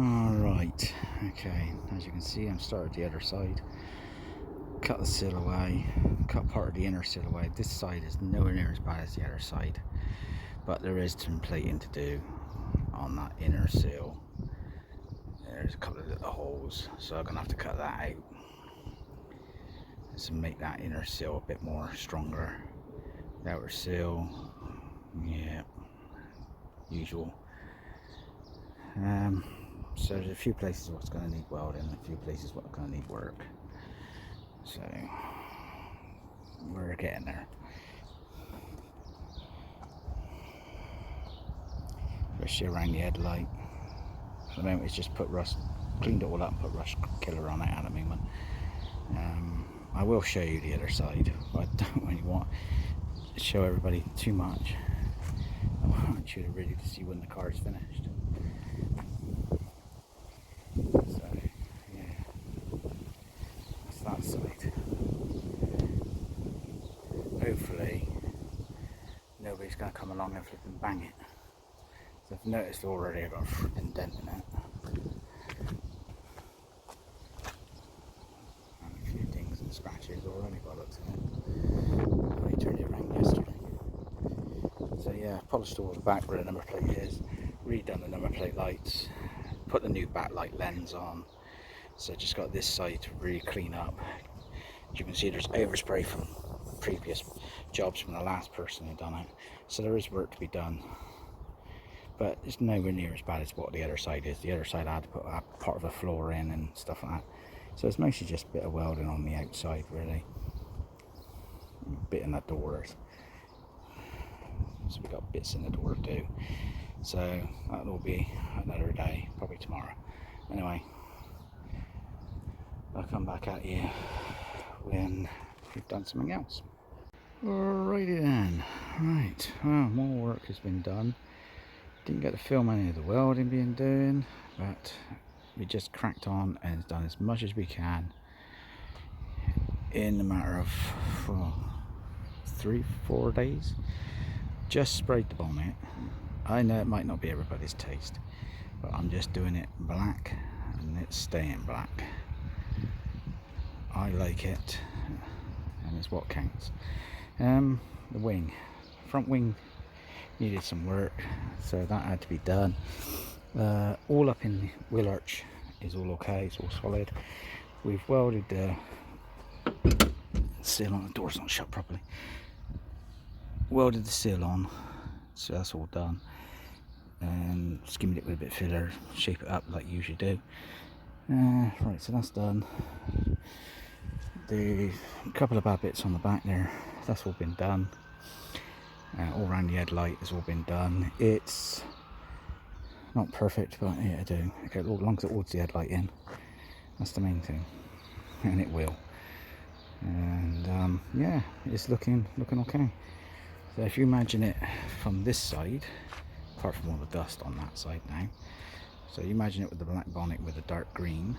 Alright, okay, as you can see I'm started the other side. Cut the sill away, cut part of the inner sill away. This side is nowhere near as bad as the other side, but there is some plating to do on that inner sill. There's a couple of little holes, so I'm going to have to cut that out to make that inner sill a bit more stronger. The outer sill, yeah, usual. So there's a few places what's going to need welding, and a few places what's going to need work. So we're getting there. Especially around the headlight. At the moment it's just put rust, cleaned it all up and put rust killer on it at the moment. I will show you the other side, but I don't really want to show everybody too much. I want you to really see when the car is finished. So yeah, that's that side. Hopefully nobody's going to come along and flip and bang it. So I've noticed already I've got a flipping dent in it. And a few dings and scratches already by the looks of it. I turned it around yesterday. So yeah, polished all the back where the number plate is, redone the number plate lights, put the new backlight lens on. So just got this side to really clean up. As you can see there's overspray from previous jobs from the last person who done it. So there is work to be done. But it's nowhere near as bad as what the other side is. The other side I had to put a part of the floor in and stuff like that. So it's mostly just a bit of welding on the outside really. A bit in the doors. So we got bits in the door too. So that'll be another day, probably tomorrow. Anyway, I'll come back at you when we've done something else. Alrighty then. Right, well, more work has been done. Didn't get to film any of the welding being done, but we just cracked on and done as much as we can in a matter of 3-4 days. Just sprayed the bonnet. I know it might not be everybody's taste, but I'm just doing it black and it's staying black. I like it and it's what counts. The wing, front wing needed some work, so that had to be done. All up in the wheel arch is all okay, it's all solid. We've welded the sill on, the door's not shut properly. Welded the sill on, so that's all done. And skimmed it with a bit of filler, shape it up like you usually do. Right, so that's done. The couple of bad bits on the back there, that's all been done. All around the headlight has all been done. It's not perfect, but yeah, I do. Okay, as long as it holds the headlight in, that's the main thing, and it will. And yeah, it's looking okay. So if you imagine it from this side, apart from all the dust on that side now, so you imagine it with the black bonnet with the dark green,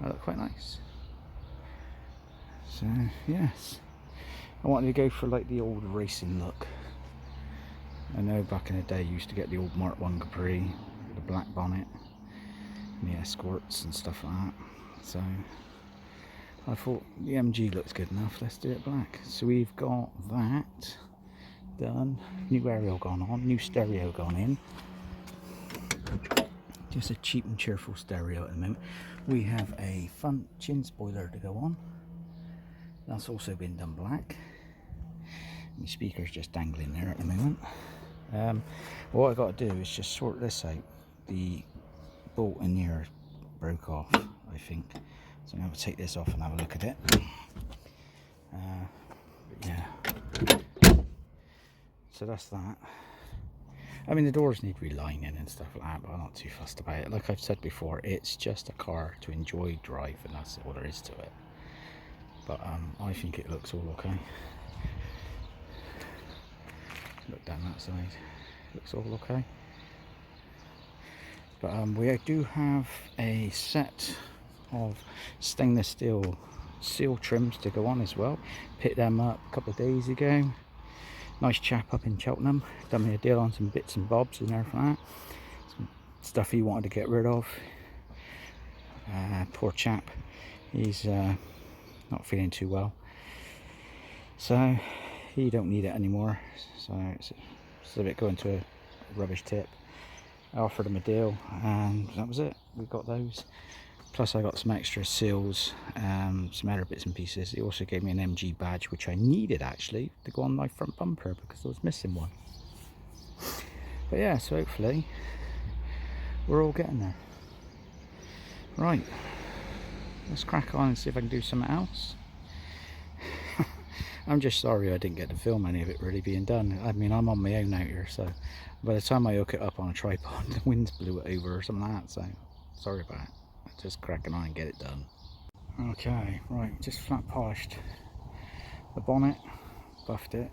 that look quite nice. So yes, I wanted to go for like the old racing look. I know back in the day you used to get the old Mark 1 Capri with the black bonnet and the Escorts and stuff like that. So I thought the MG looks good enough, let's do it black. So we've got that done, new aerial gone on, new stereo gone in. Just a cheap and cheerful stereo at the moment. We have a front chin spoiler to go on. That's also been done black. My speaker's just dangling there at the moment. What I've got to do is just sort this out. The bolt in here broke off, I think. So I'm going to take this off and have a look at it. But yeah. So that's that. I mean, the doors need relining and stuff like that, but I'm not too fussed about it. Like I've said before, it's just a car to enjoy drive, and that's all there is to it. But I think it looks all okay. Look down that side, looks all okay. But we do have a set of stainless steel seal trims to go on as well. Picked them up a couple of days ago. Nice chap up in Cheltenham done me a deal on some bits and bobs and everything like that. Some stuff he wanted to get rid of. Poor chap, he's not feeling too well, so he don't need it anymore, so it's a bit going to a rubbish tip. I offered him a deal and that was it. We got those, plus I got some extra seals, some other bits and pieces. He also gave me an MG badge, which I needed actually to go on my front bumper because I was missing one. But yeah, so hopefully we're all getting there. Right, let's crack on and see if I can do something else. I'm just sorry I didn't get to film any of it really being done. I mean, I'm on my own out here, so by the time I hook it up on a tripod, the winds blew it over or something like that, so sorry about it. Just cracking on and get it done. Okay, right, just flat polished the bonnet, buffed it,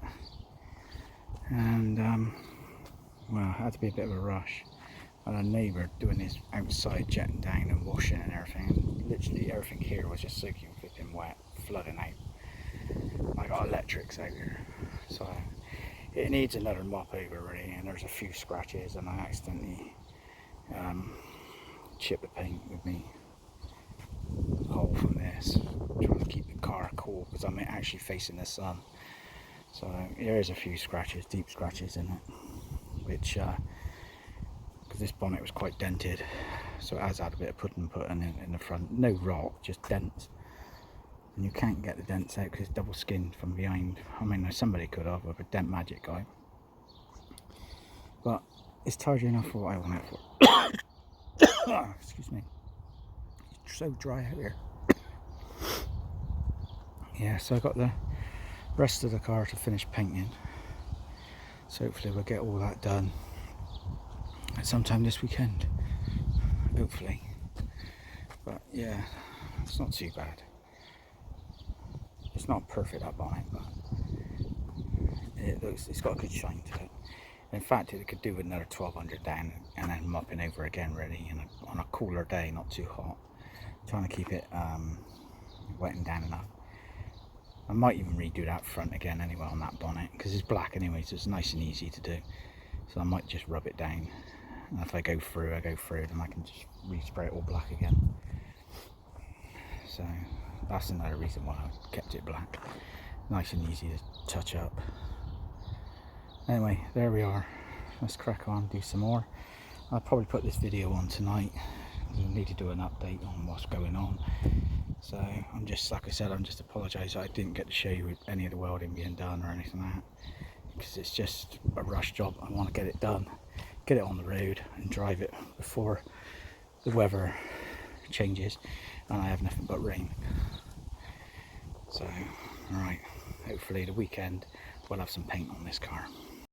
and well, it had to be a bit of a rush. I had a neighbour doing this outside, jetting down and washing and everything. Literally everything here was just soaking flipping wet, flooding out. I got electrics out here, so it needs another mop over really, and there's a few scratches, and I accidentally chipped the paint with me hole from this, trying to keep the car cool because I'm actually facing the sun. So there's a few scratches, deep scratches in it, which because this bonnet was quite dented, so it has had a bit of putting in the front. No rot, just dents. And you can't get the dents out because it's double skinned from behind. I mean, somebody could have with a dent magic guy, but it's tidy enough for what I want it for. Excuse me, it's so dry out here. Yeah, so I got the rest of the car to finish painting, so hopefully we'll get all that done at sometime this weekend, hopefully. But yeah, it's not too bad. It's not perfect up on it, but it's got a good shine to it. In fact, it could do with another 1200 down and then mopping over again really, on a cooler day, not too hot. Trying to keep it wetting down enough. I might even redo that front again anyway on that bonnet, because it's black anyway, so it's nice and easy to do. So I might just rub it down, and if I go through, then I can just respray it all black again. So that's another reason why I kept it black. Nice and easy to touch up. Anyway, there we are. Let's crack on, do some more. I'll probably put this video on tonight. I need to do an update on what's going on. So I'm just, like I said, I'm just apologise I didn't get to show you any of the welding being done or anything like that, because it's just a rush job. I want to get it done, get it on the road and drive it before the weather changes and I have nothing but rain. So, alright, hopefully the weekend we'll have some paint on this car.